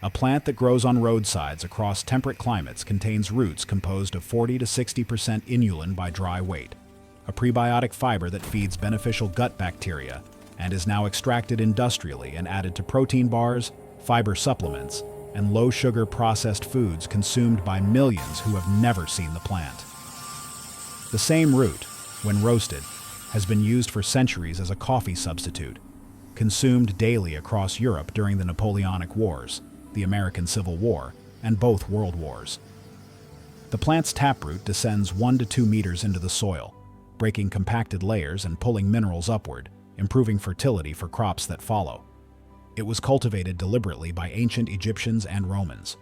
A plant that grows on roadsides across temperate climates contains roots composed of 40 to 60% inulin by dry weight, a prebiotic fiber that feeds beneficial gut bacteria and is now extracted industrially and added to protein bars, fiber supplements, and low-sugar processed foods consumed by millions who have never seen the plant. The same root, when roasted, has been used for centuries as a coffee substitute, consumed daily across Europe during the Napoleonic Wars, the American Civil War, and both World Wars. The plant's taproot descends 1 to 2 meters into the soil, breaking compacted layers and pulling minerals upward, improving fertility for crops that follow. It was cultivated deliberately by ancient Egyptians and Romans.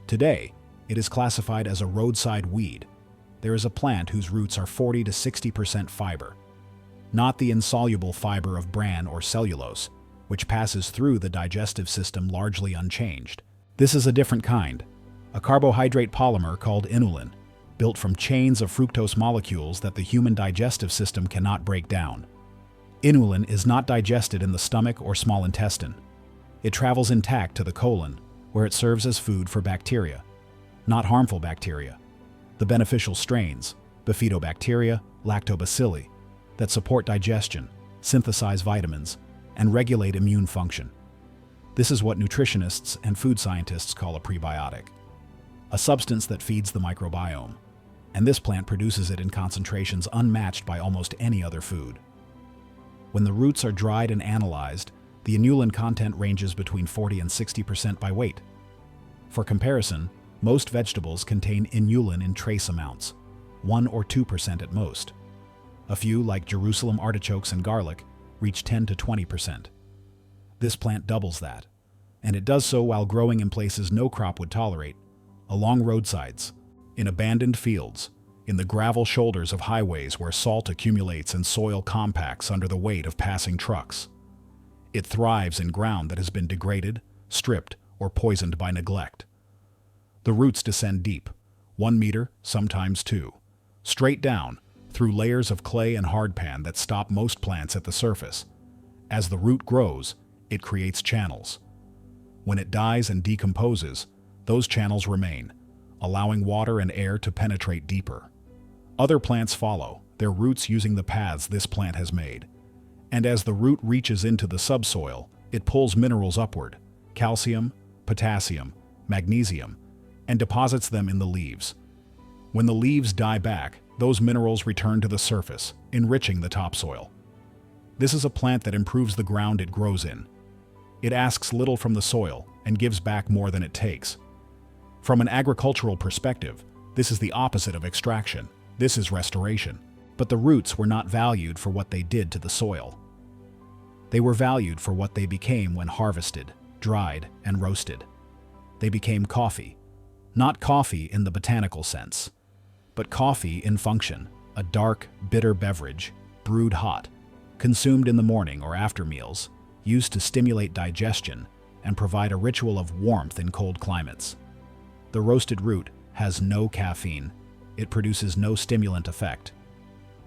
Today, it is classified as a roadside weed. There is a plant whose roots are 40 to 60% fiber, not the insoluble fiber of bran or cellulose, which passes through the digestive system largely unchanged. This is a different kind, a carbohydrate polymer called inulin, built from chains of fructose molecules that the human digestive system cannot break down. Inulin is not digested in the stomach or small intestine. It travels intact to the colon, where it serves as food for bacteria, not harmful bacteria. The beneficial strains, Bifidobacteria, Lactobacilli, that support digestion, synthesize vitamins, and regulate immune function. This is what nutritionists and food scientists call a prebiotic, a substance that feeds the microbiome, and this plant produces it in concentrations unmatched by almost any other food. When the roots are dried and analyzed, the inulin content ranges between 40 and 60% by weight. For comparison, most vegetables contain inulin in trace amounts, 1 or 2% at most. A few, like Jerusalem artichokes and garlic, reach 10 to 20%. This plant doubles that, and it does so while growing in places no crop would tolerate, along roadsides, in abandoned fields, in the gravel shoulders of highways where salt accumulates and soil compacts under the weight of passing trucks. It thrives in ground that has been degraded, stripped, or poisoned by neglect. The roots descend deep, 1 meter, sometimes 2, straight down, through layers of clay and hardpan that stop most plants at the surface. As the root grows, it creates channels. When it dies and decomposes, those channels remain, allowing water and air to penetrate deeper. Other plants follow, their roots using the paths this plant has made. And as the root reaches into the subsoil, it pulls minerals upward, calcium, potassium, magnesium, and deposits them in the leaves. When the leaves die back, those minerals return to the surface, enriching the topsoil. This is a plant that improves the ground it grows in. It asks little from the soil and gives back more than it takes. From an agricultural perspective, this is the opposite of extraction. This is restoration. But the roots were not valued for what they did to the soil. They were valued for what they became when harvested, dried, and roasted. They became coffee. Not coffee in the botanical sense, but coffee in function, a dark, bitter beverage, brewed hot, consumed in the morning or after meals, used to stimulate digestion and provide a ritual of warmth in cold climates. The roasted root has no caffeine. It produces no stimulant effect.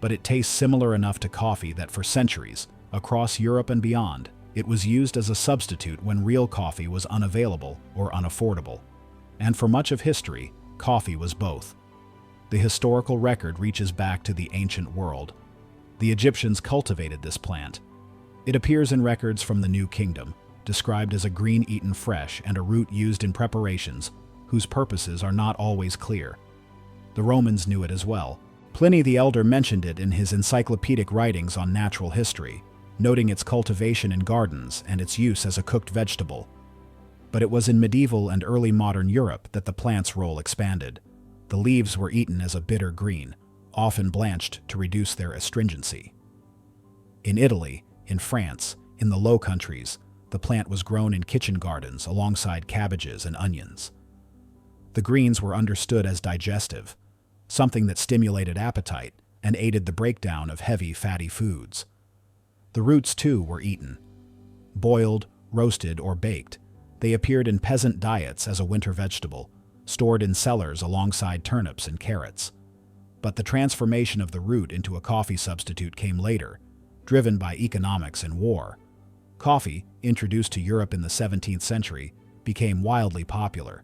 But it tastes similar enough to coffee that for centuries, across Europe and beyond, it was used as a substitute when real coffee was unavailable or unaffordable. And for much of history, coffee was both. The historical record reaches back to the ancient world. The Egyptians cultivated this plant. It appears in records from the New Kingdom, described as a green eaten fresh and a root used in preparations whose purposes are not always clear. The Romans knew it as well. Pliny the Elder mentioned it in his encyclopedic writings on natural history, noting its cultivation in gardens and its use as a cooked vegetable. But it was in medieval and early modern Europe that the plant's role expanded. The leaves were eaten as a bitter green, often blanched to reduce their astringency. In Italy, in France, in the Low Countries, the plant was grown in kitchen gardens alongside cabbages and onions. The greens were understood as digestive, something that stimulated appetite and aided the breakdown of heavy, fatty foods. The roots, too, were eaten. Boiled, roasted, or baked, they appeared in peasant diets as a winter vegetable, stored in cellars alongside turnips and carrots. But the transformation of the root into a coffee substitute came later, driven by economics and war. Coffee, introduced to Europe in the 17th century, became wildly popular,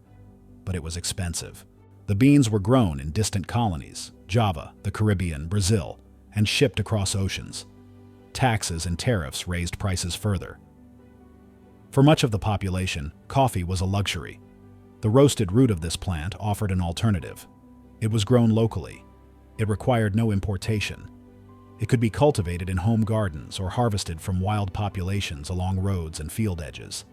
but it was expensive. The beans were grown in distant colonies, Java, the Caribbean, Brazil, and shipped across oceans. Taxes and tariffs raised prices further. For much of the population, coffee was a luxury. The roasted root of this plant offered an alternative. It was grown locally. It required no importation. It could be cultivated in home gardens or harvested from wild populations along roads and field edges.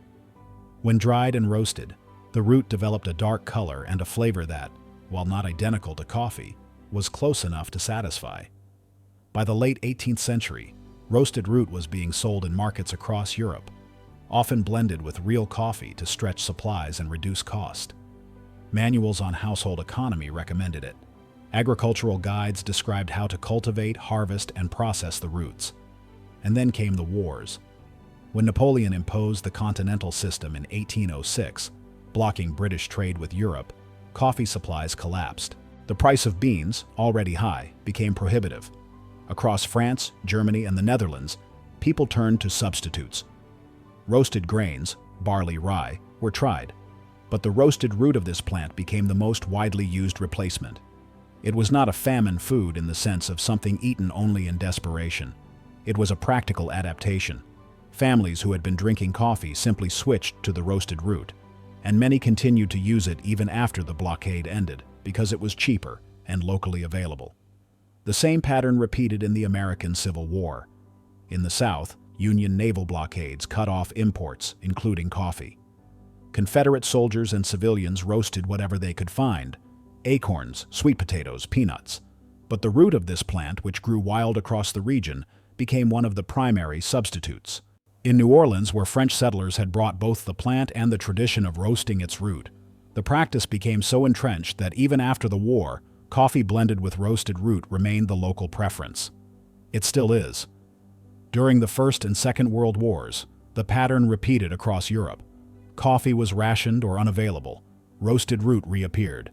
When dried and roasted, the root developed a dark color and a flavor that, while not identical to coffee, was close enough to satisfy. By the late 18th century, roasted root was being sold in markets across Europe, often blended with real coffee to stretch supplies and reduce cost. Manuals on household economy recommended it. Agricultural guides described how to cultivate, harvest, and process the roots. And then came the wars. When Napoleon imposed the continental system in 1806, blocking British trade with Europe, coffee supplies collapsed. The price of beans, already high, became prohibitive. Across France, Germany, and the Netherlands, people turned to substitutes. Roasted grains, barley, rye, were tried, but the roasted root of this plant became the most widely used replacement. It was not a famine food in the sense of something eaten only in desperation. It was a practical adaptation. Families who had been drinking coffee simply switched to the roasted root, and many continued to use it even after the blockade ended because it was cheaper and locally available. The same pattern repeated in the American Civil War. In the South, Union naval blockades cut off imports, including coffee. Confederate soldiers and civilians roasted whatever they could find: acorns, sweet potatoes, peanuts. But the root of this plant, which grew wild across the region, became one of the primary substitutes. In New Orleans, where French settlers had brought both the plant and the tradition of roasting its root, the practice became so entrenched that even after the war, coffee blended with roasted root remained the local preference. It still is. During the First and Second World Wars, the pattern repeated across Europe. Coffee was rationed or unavailable. Roasted root reappeared.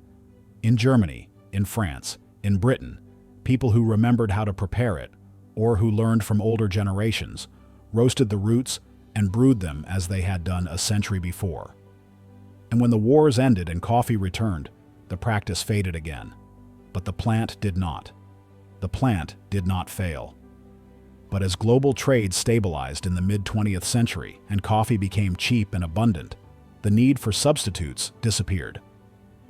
In Germany, in France, in Britain, people who remembered how to prepare it, or who learned from older generations, roasted the roots and brewed them as they had done a century before. And when the wars ended and coffee returned, the practice faded again. But the plant did not. The plant did not fail. But as global trade stabilized in the mid-20th century and coffee became cheap and abundant, the need for substitutes disappeared.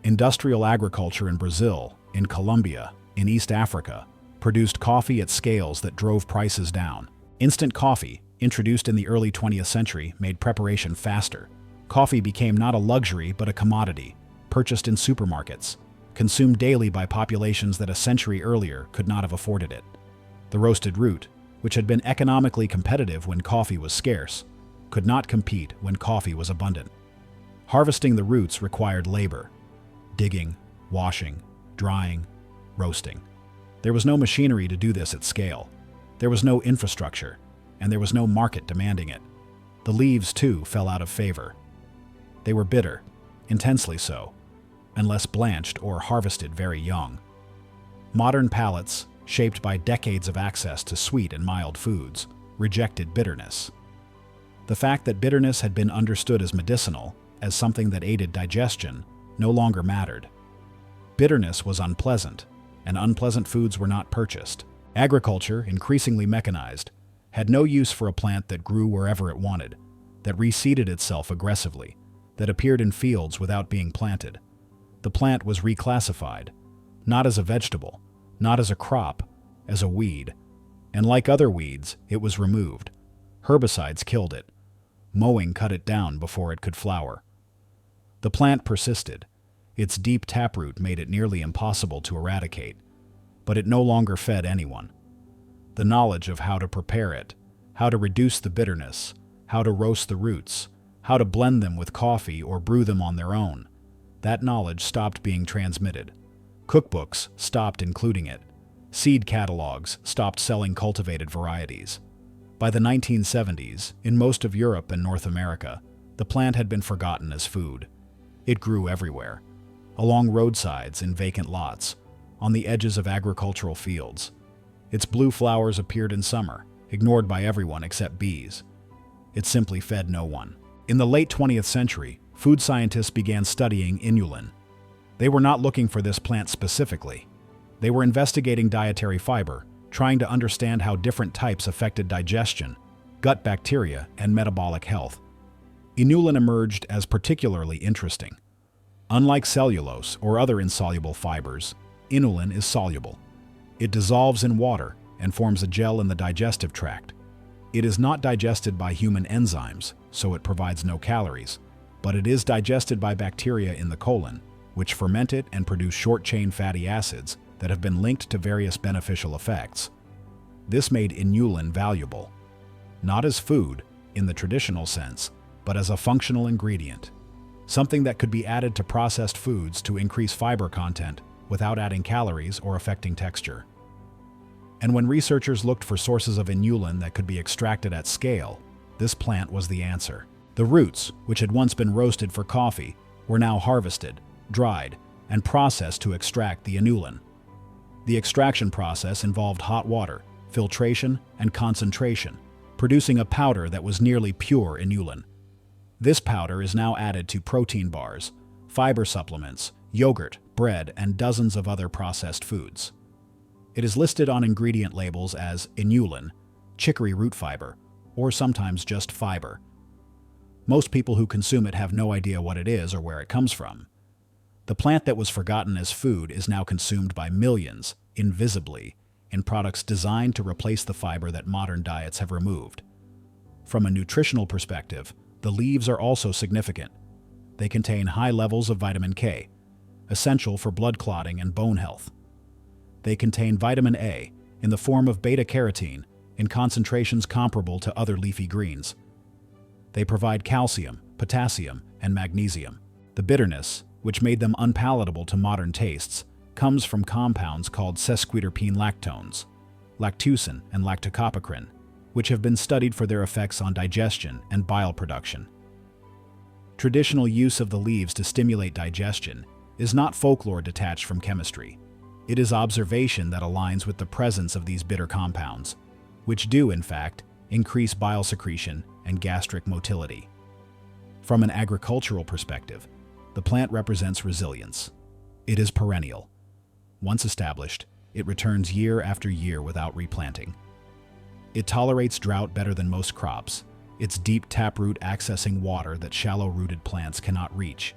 Industrial agriculture in Brazil, in Colombia, in East Africa, produced coffee at scales that drove prices down. Instant coffee, introduced in the early 20th century, made preparation faster. Coffee became not a luxury but a commodity, purchased in supermarkets, consumed daily by populations that a century earlier could not have afforded it. The roasted root, which had been economically competitive when coffee was scarce, could not compete when coffee was abundant. Harvesting the roots required labor: digging, washing, drying, roasting. There was no machinery to do this at scale. There was no infrastructure, and there was no market demanding it. The leaves, too, fell out of favor. They were bitter, intensely so, unless blanched or harvested very young. Modern palates, shaped by decades of access to sweet and mild foods, rejected bitterness. The fact that bitterness had been understood as medicinal, as something that aided digestion, no longer mattered. Bitterness was unpleasant, and unpleasant foods were not purchased. Agriculture, increasingly mechanized, had no use for a plant that grew wherever it wanted, that reseeded itself aggressively, that appeared in fields without being planted. The plant was reclassified, not as a vegetable, not as a crop, as a weed. And like other weeds, it was removed. Herbicides killed it. Mowing cut it down before it could flower. The plant persisted. Its deep taproot made it nearly impossible to eradicate, but it no longer fed anyone. The knowledge of how to prepare it, how to reduce the bitterness, how to roast the roots, how to blend them with coffee or brew them on their own, that knowledge stopped being transmitted. Cookbooks stopped including it. Seed catalogs stopped selling cultivated varieties. By the 1970s, in most of Europe and North America, the plant had been forgotten as food. It grew everywhere, along roadsides in vacant lots, on the edges of agricultural fields. Its blue flowers appeared in summer, ignored by everyone except bees. It simply fed no one. In the late 20th century, food scientists began studying inulin. They were not looking for this plant specifically. They were investigating dietary fiber, trying to understand how different types affected digestion, gut bacteria, and metabolic health. Inulin emerged as particularly interesting. Unlike cellulose or other insoluble fibers, inulin is soluble. It dissolves in water and forms a gel in the digestive tract. It is not digested by human enzymes, so it provides no calories, but it is digested by bacteria in the colon, which ferment it and produce short-chain fatty acids that have been linked to various beneficial effects. This made inulin valuable, not as food in the traditional sense, but as a functional ingredient, something that could be added to processed foods to increase fiber content without adding calories or affecting texture. And when researchers looked for sources of inulin that could be extracted at scale, this plant was the answer. The roots, which had once been roasted for coffee, were now harvested, dried, and processed to extract the inulin. The extraction process involved hot water, filtration, and concentration, producing a powder that was nearly pure inulin. This powder is now added to protein bars, fiber supplements, yogurt, bread, and dozens of other processed foods. It is listed on ingredient labels as inulin, chicory root fiber, or sometimes just fiber. Most people who consume it have no idea what it is or where it comes from. The plant that was forgotten as food is now consumed by millions, invisibly, in products designed to replace the fiber that modern diets have removed. From a nutritional perspective, the leaves are also significant. They contain high levels of vitamin K, essential for blood clotting and bone health. They contain vitamin A in the form of beta-carotene in concentrations comparable to other leafy greens. They provide calcium, potassium, and magnesium. The bitterness, which made them unpalatable to modern tastes, comes from compounds called sesquiterpene lactones, lactucin, and lactucopicrin, which have been studied for their effects on digestion and bile production. Traditional use of the leaves to stimulate digestion is not folklore detached from chemistry. It is observation that aligns with the presence of these bitter compounds, which do, in fact, increase bile secretion and gastric motility. From an agricultural perspective, the plant represents resilience. It is perennial. Once established, it returns year after year without replanting. It tolerates drought better than most crops, its deep taproot accessing water that shallow-rooted plants cannot reach.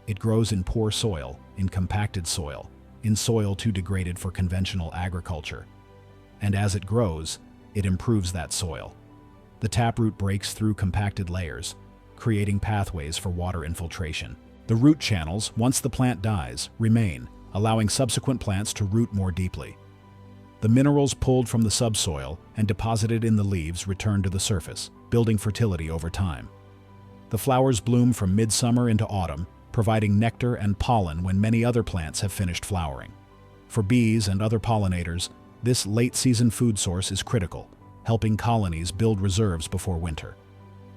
It grows in poor soil, in compacted soil, in soil too degraded for conventional agriculture. And as it grows, it improves that soil. The taproot breaks through compacted layers, creating pathways for water infiltration. The root channels, once the plant dies, remain, allowing subsequent plants to root more deeply. The minerals pulled from the subsoil and deposited in the leaves return to the surface, building fertility over time. The flowers bloom from midsummer into autumn, providing nectar and pollen when many other plants have finished flowering. For bees and other pollinators, this late-season food source is critical, helping colonies build reserves before winter.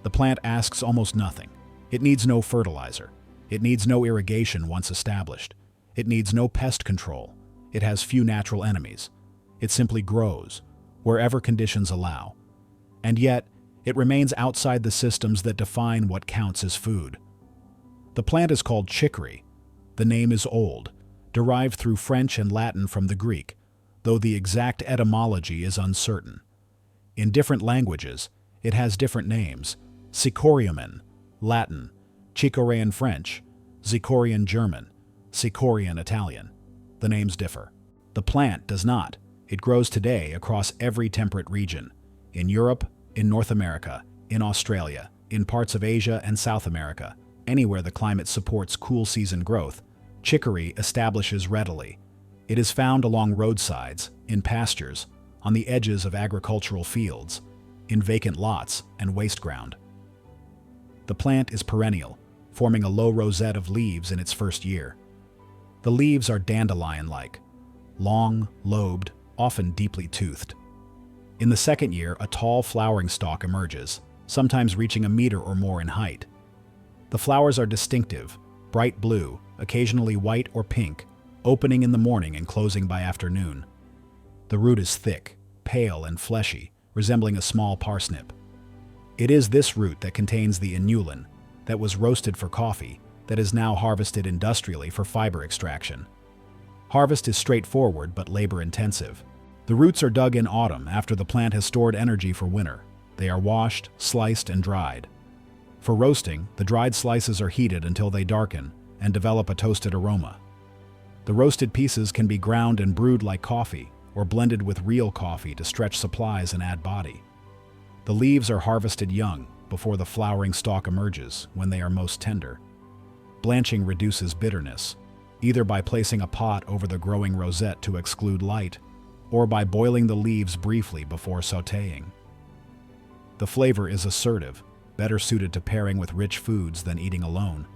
The plant asks almost nothing. It needs no fertilizer. It needs no irrigation once established. It needs no pest control. It has few natural enemies. It simply grows, wherever conditions allow. And yet, it remains outside the systems that define what counts as food. The plant is called chicory. The name is old, derived through French and Latin from the Greek, though the exact etymology is uncertain. In different languages, it has different names: Secorium, Latin; Chicory in French; Chicory in German; Chicory in Italian. The names differ. The plant does not. It grows today across every temperate region: in Europe, in North America, in Australia, in parts of Asia and South America. Anywhere the climate supports cool season growth, chicory establishes readily. It is found along roadsides, in pastures, on the edges of agricultural fields, in vacant lots and waste ground. The plant is perennial, forming a low rosette of leaves in its first year. The leaves are dandelion-like, long, lobed, often deeply toothed. In the second year, a tall flowering stalk emerges, sometimes reaching a meter or more in height. The flowers are distinctive, bright blue, occasionally white or pink, opening in the morning and closing by afternoon. The root is thick, pale, and fleshy, resembling a small parsnip. It is this root that contains the inulin, that was roasted for coffee that is now harvested industrially for fiber extraction. Harvest is straightforward but labor-intensive. The roots are dug in autumn after the plant has stored energy for winter. They are washed, sliced, and dried. For roasting, the dried slices are heated until they darken and develop a toasted aroma. The roasted pieces can be ground and brewed like coffee, or blended with real coffee to stretch supplies and add body. The leaves are harvested young, before the flowering stalk emerges, when they are most tender. Blanching reduces bitterness, either by placing a pot over the growing rosette to exclude light, or by boiling the leaves briefly before sautéing. The flavor is assertive, better suited to pairing with rich foods than eating alone.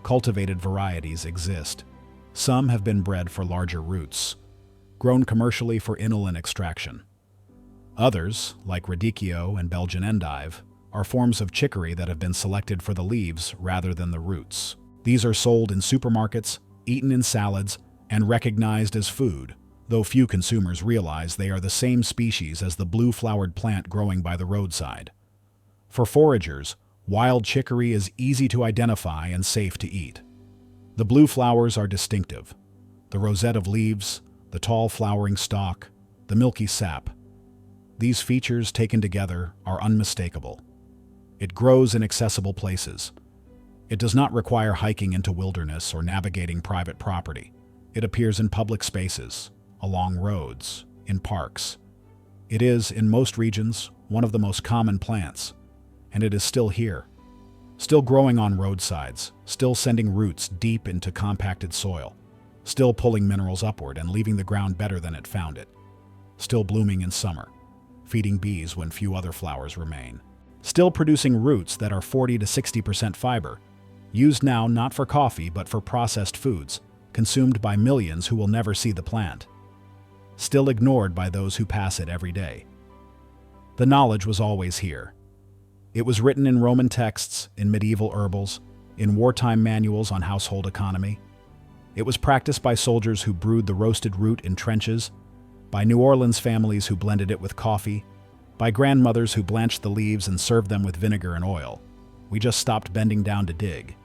Cultivated varieties exist. Some have been bred for larger roots, grown commercially for inulin extraction. Others, like radicchio and Belgian endive, are forms of chicory that have been selected for the leaves rather than the roots. These are sold in supermarkets, eaten in salads, and recognized as food, though few consumers realize they are the same species as the blue-flowered plant growing by the roadside. For foragers, wild chicory is easy to identify and safe to eat. The blue flowers are distinctive. The rosette of leaves, the tall flowering stalk, the milky sap. These features taken together are unmistakable. It grows in accessible places. It does not require hiking into wilderness or navigating private property. It appears in public spaces, along roads, in parks. It is, in most regions, one of the most common plants, and it is still here, still growing on roadsides, still sending roots deep into compacted soil, still pulling minerals upward and leaving the ground better than it found it, still blooming in summer, feeding bees when few other flowers remain, still producing roots that are 40 to 60% fiber, used now not for coffee but for processed foods, consumed by millions who will never see the plant, still ignored by those who pass it every day. The knowledge was always here. It was written in Roman texts, in medieval herbals, in wartime manuals on household economy. It was practiced by soldiers who brewed the roasted root in trenches, by New Orleans families who blended it with coffee, by grandmothers who blanched the leaves and served them with vinegar and oil. We just stopped bending down to dig.